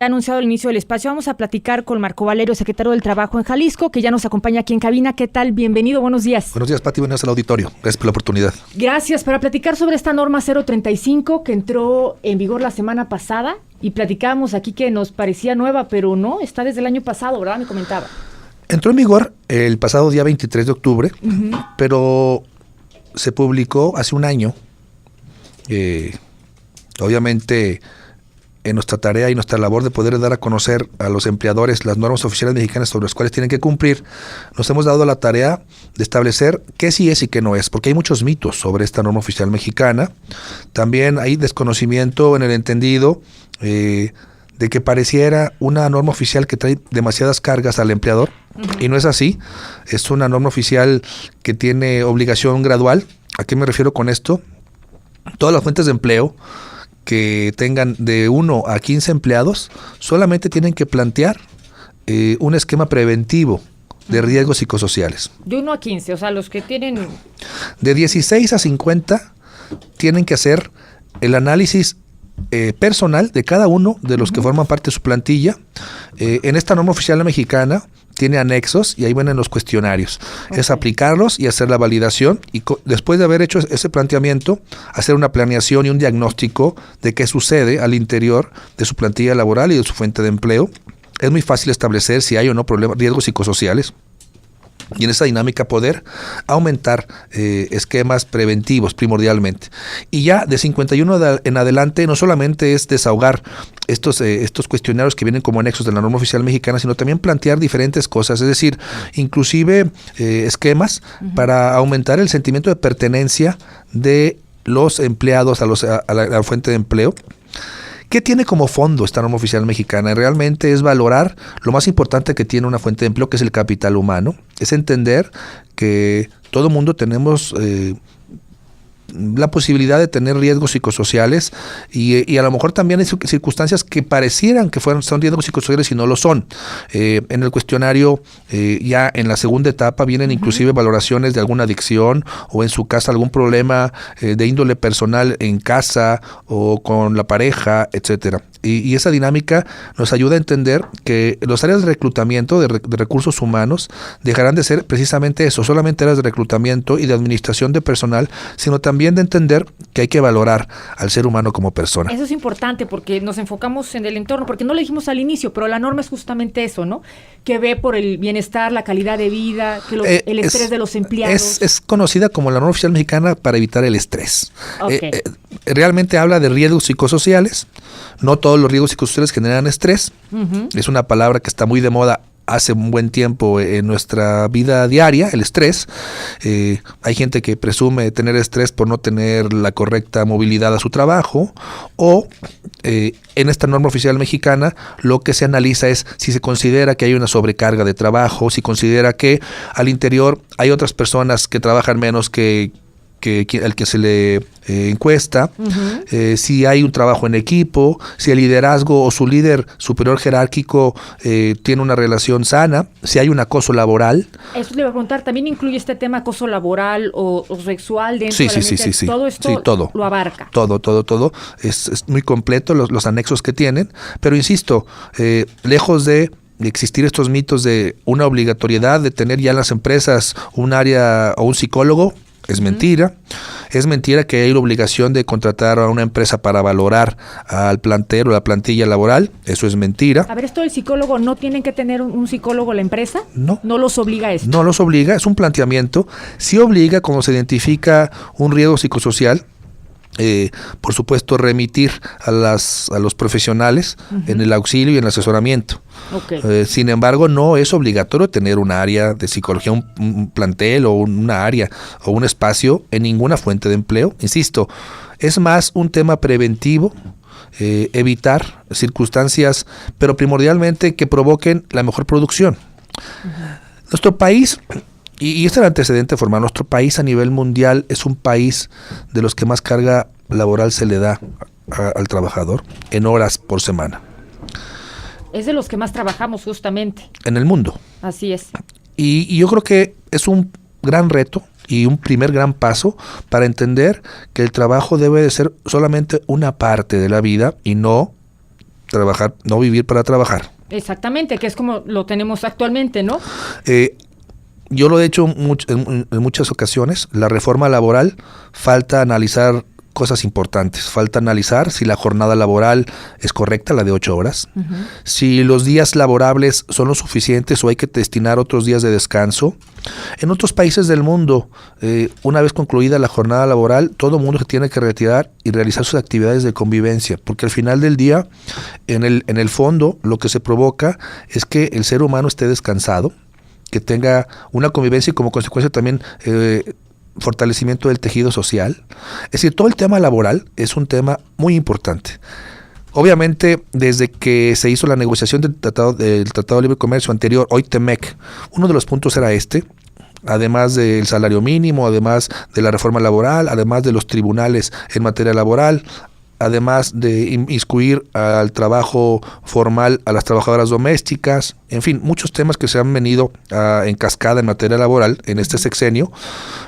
Anunciado al inicio del espacio, vamos a platicar con Marco Valerio, secretario del Trabajo en Jalisco, que ya nos acompaña aquí en cabina. ¿Qué tal? Bienvenido, buenos días. Buenos días, Pati, buenos días al auditorio. Gracias por la oportunidad. Gracias, para platicar sobre esta norma 035 que entró en vigor la semana pasada y platicábamos aquí que nos parecía nueva, pero no, está desde el año pasado, ¿verdad? Me comentaba. Entró en vigor el pasado día 23 de octubre, pero se publicó hace un año. Obviamente, en nuestra tarea y nuestra labor de poder dar a conocer a los empleadores las normas oficiales mexicanas sobre las cuales tienen que cumplir, nos hemos dado la tarea de establecer qué sí es y qué no es, porque hay muchos mitos sobre esta norma oficial mexicana. También hay desconocimiento en el entendido de que pareciera una norma oficial que trae demasiadas cargas al empleador, y no es así. Es una norma oficial que tiene obligación gradual. ¿A qué me refiero con esto? Todas las fuentes de empleo que tengan de 1 a 15 empleados solamente tienen que plantear un esquema preventivo de riesgos psicosociales. De 1 a 15, o sea, los que tienen... De 16 a 50 tienen que hacer el análisis personal de cada uno de los que forman parte de su plantilla. En esta norma oficial mexicana tiene anexos y ahí vienen los cuestionarios. Okay. Es aplicarlos y hacer la validación y después de haber hecho ese planteamiento, hacer una planeación y un diagnóstico de qué sucede al interior de su plantilla laboral y de su fuente de empleo. Es muy fácil establecer si hay o no problemas, riesgos psicosociales. Y en esa dinámica poder aumentar esquemas preventivos primordialmente. Y ya de 51 en adelante no solamente es desahogar estos cuestionarios que vienen como anexos de la norma oficial mexicana, sino también plantear diferentes cosas, es decir, inclusive esquemas para aumentar el sentimiento de pertenencia de los empleados a la fuente de empleo. ¿Qué tiene como fondo esta norma oficial mexicana? Realmente es valorar lo más importante que tiene una fuente de empleo, que es el capital humano. Es entender que todo mundo tenemos la posibilidad de tener riesgos psicosociales y a lo mejor también hay circunstancias que parecieran que son riesgos psicosociales y no lo son. En el cuestionario, ya en la segunda etapa, vienen inclusive valoraciones de alguna adicción o en su casa algún problema de índole personal en casa o con la pareja, etcétera. Y esa dinámica nos ayuda a entender que las áreas de reclutamiento de recursos humanos dejarán de ser precisamente eso, solamente áreas de reclutamiento y de administración de personal, sino también de entender que hay que valorar al ser humano como persona. Eso es importante porque nos enfocamos en el entorno, porque no lo dijimos al inicio, pero la norma es justamente eso, ¿no? Que ve por el bienestar, la calidad de vida, que el estrés de los empleados. Es conocida como la norma oficial mexicana para evitar el estrés. Okay. Realmente habla de riesgos psicosociales. No todos los riesgos psicosociales generan estrés. Es una palabra que está muy de moda hace un buen tiempo en nuestra vida diaria, el estrés. Hay gente que presume tener estrés por no tener la correcta movilidad a su trabajo, o en esta norma oficial mexicana lo que se analiza es si se considera que hay una sobrecarga de trabajo, si considera que al interior hay otras personas que trabajan menos que el que se le encuesta, si hay un trabajo en equipo, si el liderazgo o su líder superior jerárquico tiene una relación sana, si hay un acoso laboral. Eso le voy a preguntar, ¿también incluye este tema acoso laboral o sexual dentro de la Sí. Todo esto todo, lo abarca. Todo. Es muy completo los anexos que tienen, pero insisto, lejos de existir estos mitos de una obligatoriedad de tener ya en las empresas un área o un psicólogo, es mentira. Es mentira que hay la obligación de contratar a una empresa para valorar al plantel o la plantilla laboral. Eso es mentira. A ver, esto del psicólogo, ¿no tienen que tener un psicólogo la empresa? No. ¿No los obliga esto? No los obliga, es un planteamiento. Sí obliga, cuando se identifica un riesgo psicosocial, por supuesto, remitir a los profesionales en el auxilio y en el asesoramiento. Okay. Sin embargo, no es obligatorio tener un área de psicología, un plantel o una área o un espacio en ninguna fuente de empleo. Insisto, es más un tema preventivo, evitar circunstancias, pero primordialmente que provoquen la mejor producción. Nuestro país... Y este es el antecedente formal. Nuestro país a nivel mundial es un país de los que más carga laboral se le da al trabajador en horas por semana. Es de los que más trabajamos justamente. En el mundo. Así es. Y yo creo que es un gran reto y un primer gran paso para entender que el trabajo debe de ser solamente una parte de la vida y no trabajar, no vivir para trabajar. Exactamente, que es como lo tenemos actualmente, ¿no? Yo lo he hecho en muchas ocasiones. La reforma laboral, falta analizar cosas importantes. Falta analizar si la jornada laboral es correcta, la de 8 horas, si los días laborables son lo suficientes o hay que destinar otros días de descanso. En otros países del mundo, una vez concluida la jornada laboral, todo el mundo se tiene que retirar y realizar sus actividades de convivencia, porque al final del día, en el fondo, lo que se provoca es que el ser humano esté descansado, que tenga una convivencia y como consecuencia también fortalecimiento del tejido social. Es decir, todo el tema laboral es un tema muy importante. Obviamente, desde que se hizo la negociación del Tratado de Libre Comercio anterior, hoy TEMEC, uno de los puntos era además del salario mínimo, además de la reforma laboral, además de los tribunales en materia laboral, además de inmiscuir al trabajo formal a las trabajadoras domésticas, en fin, muchos temas que se han venido en cascada en materia laboral en este sexenio,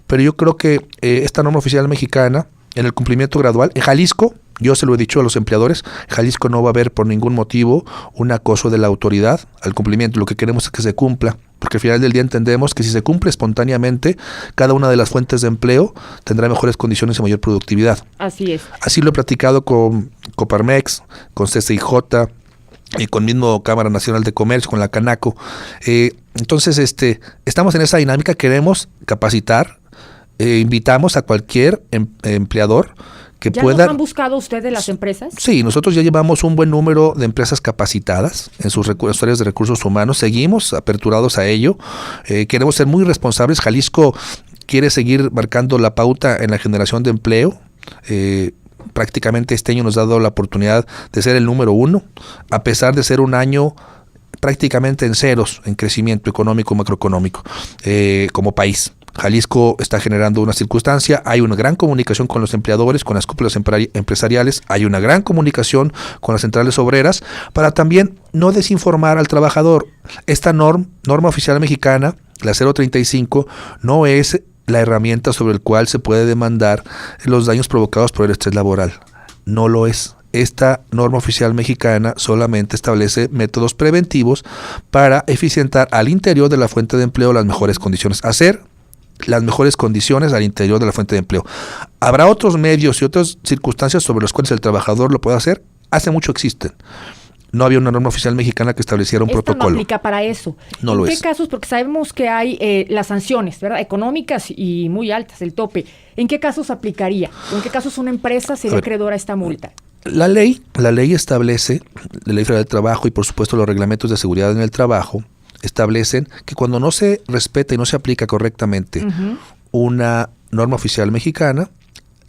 pero yo creo que esta norma oficial mexicana, en el cumplimiento gradual, en Jalisco, yo se lo he dicho a los empleadores, en Jalisco no va a haber por ningún motivo un acoso de la autoridad al cumplimiento, lo que queremos es que se cumpla, porque al final del día entendemos que si se cumple espontáneamente, cada una de las fuentes de empleo tendrá mejores condiciones y mayor productividad. Así es. Así lo he platicado con Coparmex, con CCIJ, y con mismo Cámara Nacional de Comercio, con la Canaco. Entonces, estamos en esa dinámica, queremos capacitar, invitamos a cualquier empleador que pueda... ¿Ya nos han buscado ustedes las empresas? Sí, nosotros ya llevamos un buen número de empresas capacitadas en sus áreas de recursos humanos, seguimos aperturados a ello, queremos ser muy responsables. Jalisco quiere seguir marcando la pauta en la generación de empleo. Prácticamente este año nos ha dado la oportunidad de ser el número 1, a pesar de ser un año prácticamente en ceros en crecimiento económico, macroeconómico, como país. Jalisco está generando una circunstancia, hay una gran comunicación con los empleadores, con las cúpulas empresariales, hay una gran comunicación con las centrales obreras, para también no desinformar al trabajador. Esta norma oficial mexicana, la 035, no es la herramienta sobre el cual se puede demandar los daños provocados por el estrés laboral. No lo es. Esta norma oficial mexicana solamente establece métodos preventivos para eficientar al interior de la fuente de empleo las mejores condiciones. Hacer las mejores condiciones al interior de la fuente de empleo. Habrá otros medios y otras circunstancias sobre los cuales el trabajador lo puede hacer. Hace mucho existen. No había una norma oficial mexicana que estableciera un protocolo. No aplica para eso. No lo es. ¿En qué casos? Porque sabemos que hay las sanciones, ¿verdad? Económicas y muy altas, el tope. ¿En qué casos aplicaría? ¿O en qué casos una empresa sería acreedora a esta multa? La ley establece, la Ley Federal del Trabajo y por supuesto los reglamentos de seguridad en el trabajo, establecen que cuando no se respeta y no se aplica correctamente una norma oficial mexicana,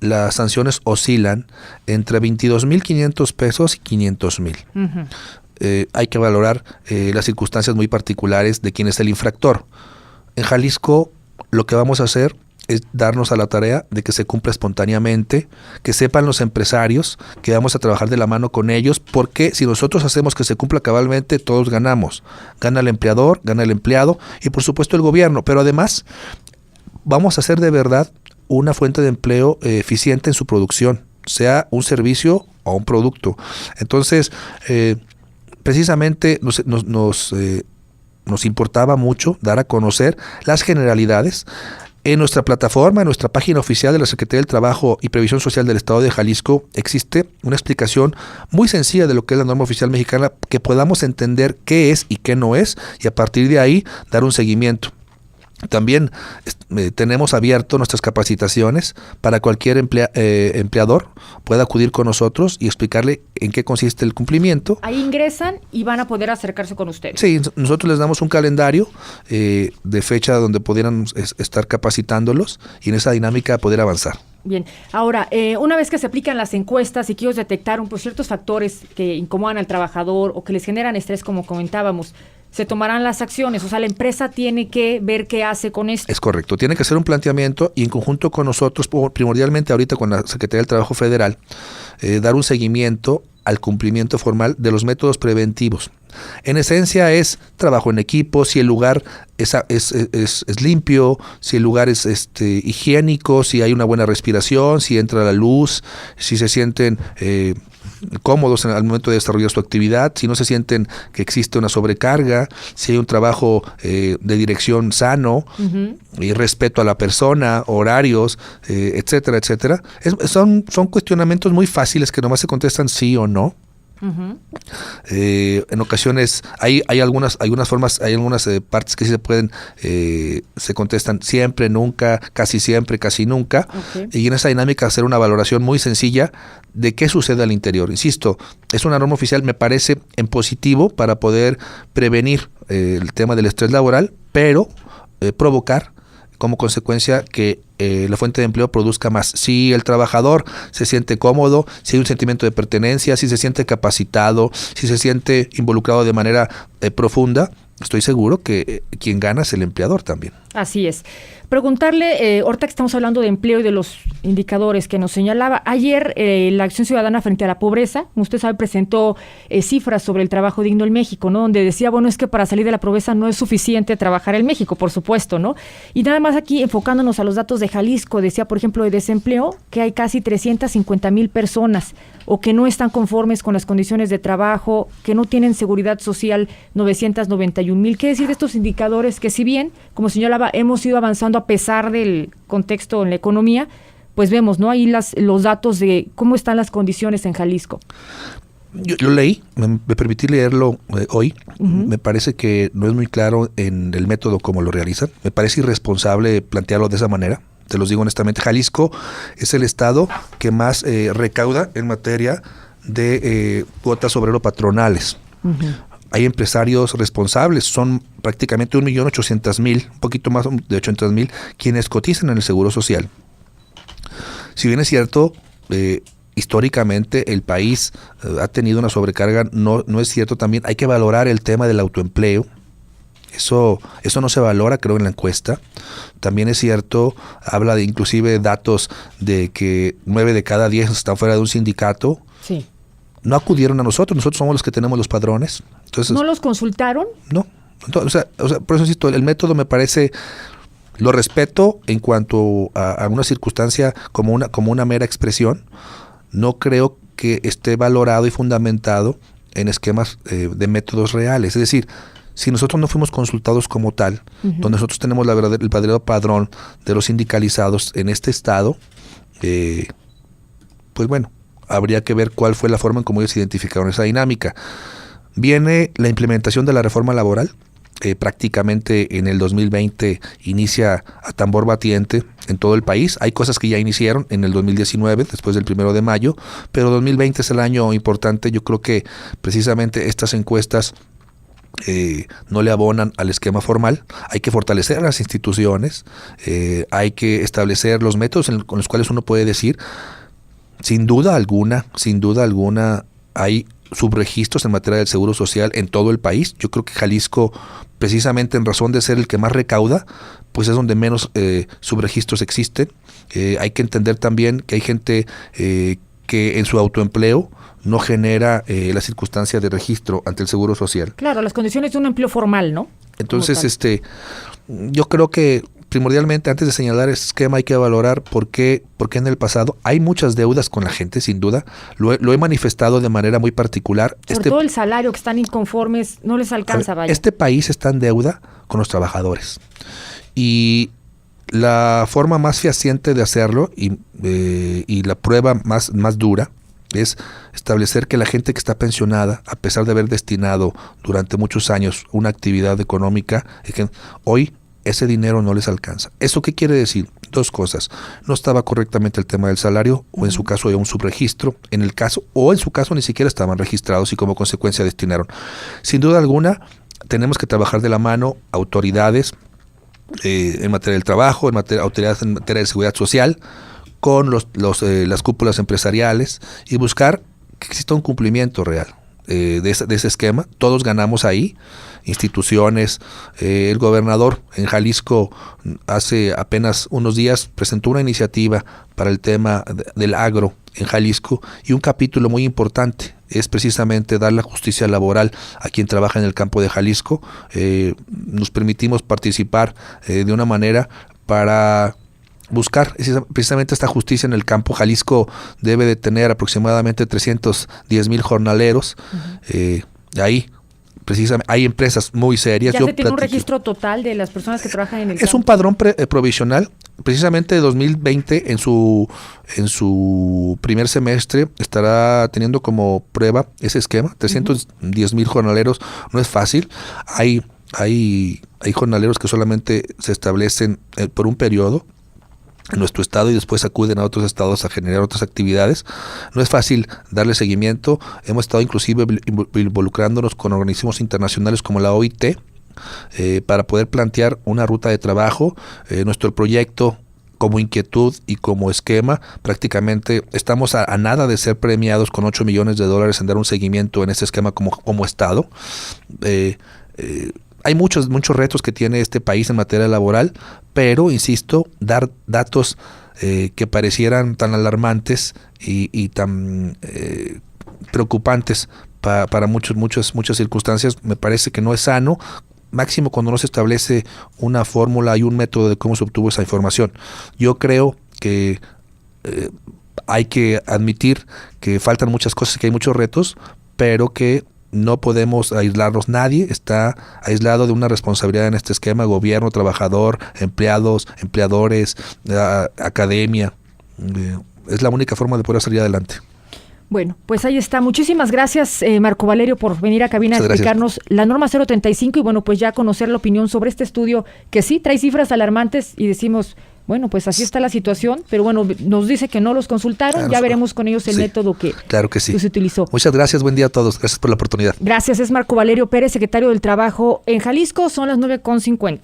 las sanciones oscilan entre 22,500 pesos y 500,000. Hay que valorar las circunstancias muy particulares de quién es el infractor. En Jalisco lo que vamos a hacer es darnos a la tarea de que se cumpla espontáneamente, que sepan los empresarios que vamos a trabajar de la mano con ellos, porque si nosotros hacemos que se cumpla cabalmente, todos ganamos. Gana el empleador, gana el empleado y por supuesto el gobierno, pero además vamos a hacer de verdad una fuente de empleo eficiente en su producción, sea un servicio o un producto. Entonces, precisamente nos importaba mucho dar a conocer las generalidades. En nuestra plataforma, en nuestra página oficial de la Secretaría del Trabajo y Previsión Social del Estado de Jalisco, existe una explicación muy sencilla de lo que es la norma oficial mexicana, que podamos entender qué es y qué no es, y a partir de ahí dar un seguimiento. También tenemos abierto nuestras capacitaciones para cualquier empleador pueda acudir con nosotros y explicarle en qué consiste el cumplimiento. Ahí ingresan y van a poder acercarse con ustedes. Sí, nosotros les damos un calendario de fecha donde pudieran estar capacitándolos y en esa dinámica poder avanzar. Bien, ahora, una vez que se aplican las encuestas y que ellos detectaron pues, ciertos factores que incomodan al trabajador o que les generan estrés, como comentábamos, se tomarán las acciones, o sea, la empresa tiene que ver qué hace con esto. Es correcto, tiene que hacer un planteamiento y en conjunto con nosotros, primordialmente ahorita con la Secretaría del Trabajo Federal, dar un seguimiento al cumplimiento formal de los métodos preventivos. En esencia es trabajo en equipo, si el lugar es limpio, si el lugar es higiénico, si hay una buena respiración, si entra la luz, si se sienten cómodos al momento de desarrollar su actividad, si no se sienten que existe una sobrecarga, si hay un trabajo de dirección sano, y respeto a la persona, horarios, etcétera, etcétera. Son cuestionamientos muy fáciles que nomás se contestan sí o no. En ocasiones hay algunas formas, hay algunas partes que sí se pueden, se contestan siempre, nunca, casi siempre, casi nunca. Y en esa dinámica hacer una valoración muy sencilla de qué sucede al interior. Insisto, es una norma oficial, me parece, en positivo para poder prevenir el tema del estrés laboral, pero provocar como consecuencia que la fuente de empleo produzca más. Si el trabajador se siente cómodo, si hay un sentimiento de pertenencia, si se siente capacitado, si se siente involucrado de manera profunda, estoy seguro que quien gana es el empleador también. Así es. Preguntarle, ahorita que estamos hablando de empleo y de los indicadores que nos señalaba, ayer la Acción Ciudadana frente a la pobreza, como usted sabe, presentó cifras sobre el trabajo digno en México, ¿no? Donde decía, bueno, es que para salir de la pobreza no es suficiente trabajar en México, por supuesto, ¿no? Y nada más aquí, enfocándonos a los datos de Jalisco, decía, por ejemplo, de desempleo, que hay casi 350,000 personas o que no están conformes con las condiciones de trabajo, que no tienen seguridad social, 991,000. ¿Qué decir de estos indicadores que, si bien, como señalaba, hemos ido avanzando a pesar del contexto en la economía, pues vemos, ¿no? Ahí los datos de cómo están las condiciones en Jalisco. Yo leí, me permití leerlo hoy. Me parece que no es muy claro en el método como lo realizan. Me parece irresponsable plantearlo de esa manera. Te los digo honestamente. Jalisco es el estado que más recauda en materia de cuotas obrero-patronales. Hay empresarios responsables, son prácticamente 1,800,000, un poquito más de 800,000, quienes cotizan en el Seguro Social. Si bien es cierto, históricamente el país ha tenido una sobrecarga, no es cierto también, hay que valorar el tema del autoempleo. Eso no se valora, creo, en la encuesta. También es cierto, habla de inclusive datos de que 9 de cada 10 están fuera de un sindicato. Sí. No acudieron a nosotros somos los que tenemos los padrones. Entonces, ¿no los consultaron? No. Entonces, por eso insisto, el método me parece, lo respeto en cuanto a una circunstancia como una mera expresión. No creo que esté valorado y fundamentado en esquemas de métodos reales. Es decir, si nosotros no fuimos consultados como tal, donde nosotros tenemos el verdadero padrón de los sindicalizados en este estado, pues bueno, habría que ver cuál fue la forma en cómo ellos identificaron esa dinámica. Viene la implementación de la reforma laboral, prácticamente en el 2020 inicia a tambor batiente en todo el país. Hay cosas que ya iniciaron en el 2019, después del 1 de mayo, pero 2020 es el año importante. Yo creo que precisamente estas encuestas no le abonan al esquema formal. Hay que fortalecer las instituciones, hay que establecer los métodos con los cuales uno puede decir, sin duda alguna, hay subregistros en materia del seguro social en todo el país. Yo creo que Jalisco, precisamente en razón de ser el que más recauda, pues es donde menos subregistros existen. Hay que entender también que hay gente que en su autoempleo no genera la circunstancia de registro ante el Seguro Social. Claro, las condiciones de un empleo formal, ¿no? Entonces, yo creo que primordialmente, antes de señalar ese esquema, hay que valorar por qué en el pasado hay muchas deudas con la gente, sin duda. Lo he manifestado de manera muy particular. Sobre todo el salario, que están inconformes, no les alcanza, vaya. Este país está en deuda con los trabajadores. Y la forma más fehaciente de hacerlo y la prueba más dura es establecer que la gente que está pensionada, a pesar de haber destinado durante muchos años una actividad económica, hoy ese dinero no les alcanza. ¿Eso qué quiere decir? Dos cosas. No estaba correctamente el tema del salario, o en su caso había un subregistro, en su caso ni siquiera estaban registrados y como consecuencia destinaron. Sin duda alguna, tenemos que trabajar de la mano autoridades en materia del trabajo, autoridades en materia de seguridad social, con las cúpulas empresariales y buscar que exista un cumplimiento real de ese esquema. Todos ganamos ahí, instituciones. El gobernador en Jalisco hace apenas unos días presentó una iniciativa para el tema del agro en Jalisco, y un capítulo muy importante es precisamente dar la justicia laboral a quien trabaja en el campo de Jalisco. Nos permitimos participar de una manera para buscar precisamente esta justicia en el campo. Jalisco debe de tener aproximadamente 310,000 jornaleros. Ahí precisamente hay empresas muy serias. ¿Ya se tiene un registro total de las personas que trabajan en el campo? Es un padrón provisional. Precisamente 2020 en su primer semestre estará teniendo como prueba ese esquema. 310,000 jornaleros no es fácil. Hay jornaleros que solamente se establecen por un periodo en nuestro estado y después acuden a otros estados a generar otras actividades. No es fácil darle seguimiento. Hemos estado inclusive involucrándonos con organismos internacionales como la OIT para poder plantear una ruta de trabajo. Nuestro proyecto, como inquietud y como esquema, prácticamente estamos a nada de ser premiados con $8 millones en dar un seguimiento en este esquema como estado. Hay muchos retos que tiene este país en materia laboral, pero, insisto, dar datos que parecieran tan alarmantes y tan preocupantes para muchas circunstancias, me parece que no es sano, máximo cuando no se establece una fórmula y un método de cómo se obtuvo esa información. Yo creo que hay que admitir que faltan muchas cosas, que hay muchos retos, pero que no podemos aislarnos. Nadie está aislado de una responsabilidad en este esquema: gobierno, trabajador, empleados, empleadores, academia. Es la única forma de poder salir adelante. Bueno, pues ahí está. Muchísimas gracias, Marco Valerio, por venir a cabina a explicarnos la norma 035 y bueno, pues ya conocer la opinión sobre este estudio que sí trae cifras alarmantes y decimos, bueno, pues así está la situación, pero bueno, nos dice que no los consultaron, claro, ya veremos con ellos el método que se utilizó. Muchas gracias, buen día a todos, gracias por la oportunidad. Gracias, es Marco Valerio Pérez, secretario del Trabajo en Jalisco, son las 9:50.